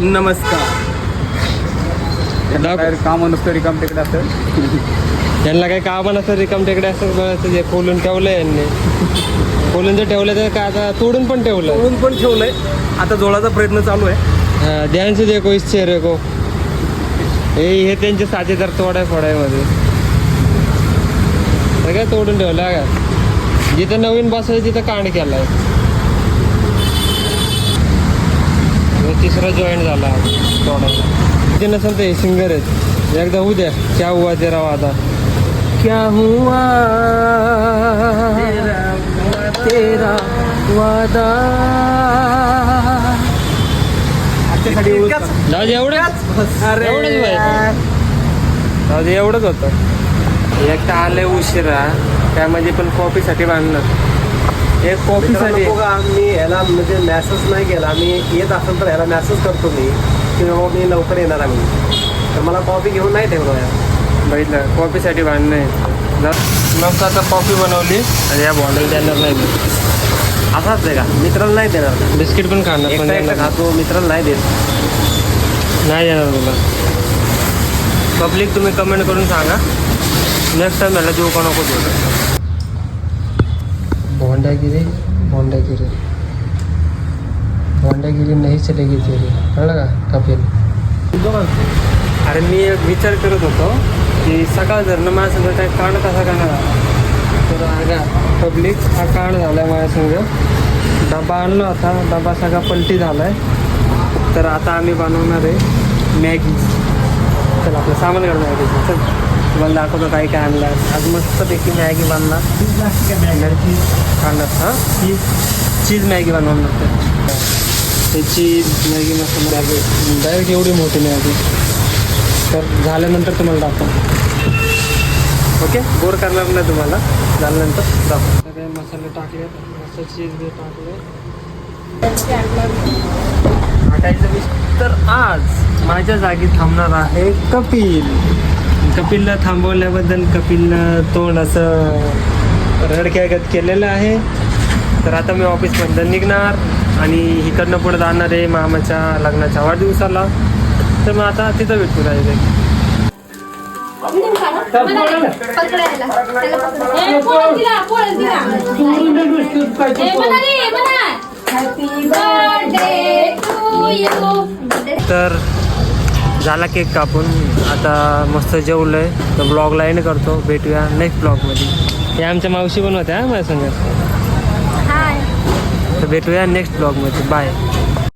नमस्कार. काम नसतं रिकाम तिकडे असतं. यांना काही काम नसतं रिकाम टेकडे असं बघायचं. जे खोलून ठेवलं यांनी, खोलून जर ठेवलं तर काय आता तोडून पण ठेवलं. तोडून पण ठेवलंय. आता जोडाचा प्रयत्न चालू आहे. हा, ध्यान से देखो इस चेहरे को. हे त्यांचे साथीदार फोडायमध्ये सगळं तोडून ठेवलं का. जिथं नवीन बसायचं तिथं कांड केलाय. तिसरा जॉईंट झाला तोडायला. ते नसेल तर हे सिंगर आहेत. एकदा होऊ द्या. क्या हुआ तेरा वादा. क्या हुआ तेरा वादा. जाऊ दे एवढंच. जाऊ दे एवढंच होतं. एकटा आलंय उशिरा त्यामध्ये पण कॉफीसाठी बांधणार. एक कॉफीसाठी मी ह्याला म्हणजे मॅसेज नाही केला. मी येत असेल तर ह्याला मॅसेज करतो मी की बाबा मी लवकर येणार आहे. तर मला कॉफी घेऊन नाही ठेवलं यार. बघितलं कॉफीसाठी बांधणं आहे. मग आता कॉफी बनवली आणि या बॉन्डल देणार नाही मी. असाच आहे का? मित्राला नाही देणार का? बिस्किट पण खाणार पण एकटा खातो, मित्राला नाही देत. नाही देणार तुला. पब्लिक तुम्ही कमेंट करून सांगा नेक्स्ट टाइम मला देऊ का नको देऊ. भोंडागिरी नाही चलेगी तेरी. कळलं का कपिल. अरे मी एक विचार करत होतो की सकाळ जर माझ्या संग काय कांड कसा करणार. तर अगा पब्लिक हा कांड झाला आहे माझ्या संग. डबा आणला होता, डबा सगळा पलटी झाला आहे. तर आता आम्ही बनवणार आहे मॅगी. चल आपलं सामान काढून मॅगीचं. चल तुम्हाला दाखवतो काय काय आणलं. आज मस्तपैकी मॅगी बनणार. खाणार. हां चीज मॅगी बनवणार. ते चीज मॅगी मसाला डायरेक्ट एवढी मोठी मॅगी. तर झाल्यानंतर तुम्हाला दाखव. ओके बोर करणार नाही तुम्हाला. झाल्यानंतर दाखव. सगळे मसाले टाकले, मस्त चीज बी टाकले. तर आज माझ्या जागी थांबणार आहे कपिल. कपिलला थांबवल्याबद्दल कपिलनं तोंड असं रडक्यागत केलेलं आहे. तर आता मी ऑफिसमधून निघणार आणि इकडनं पुढे जाणार आहे मामाच्या लग्नाच्या वाढदिवसाला. तर मग आता तिथं भेटू राहिले. तर झाला केक कापून. आता मस्त जेवलोय. तर ब्लॉगला एंड करतो. भेटूया नेक्स्ट ब्लॉगमध्ये. हे आमच्या मावशी पण होत्या माझ्या संग. तर भेटूया नेक्स्ट ब्लॉगमध्ये. बाय.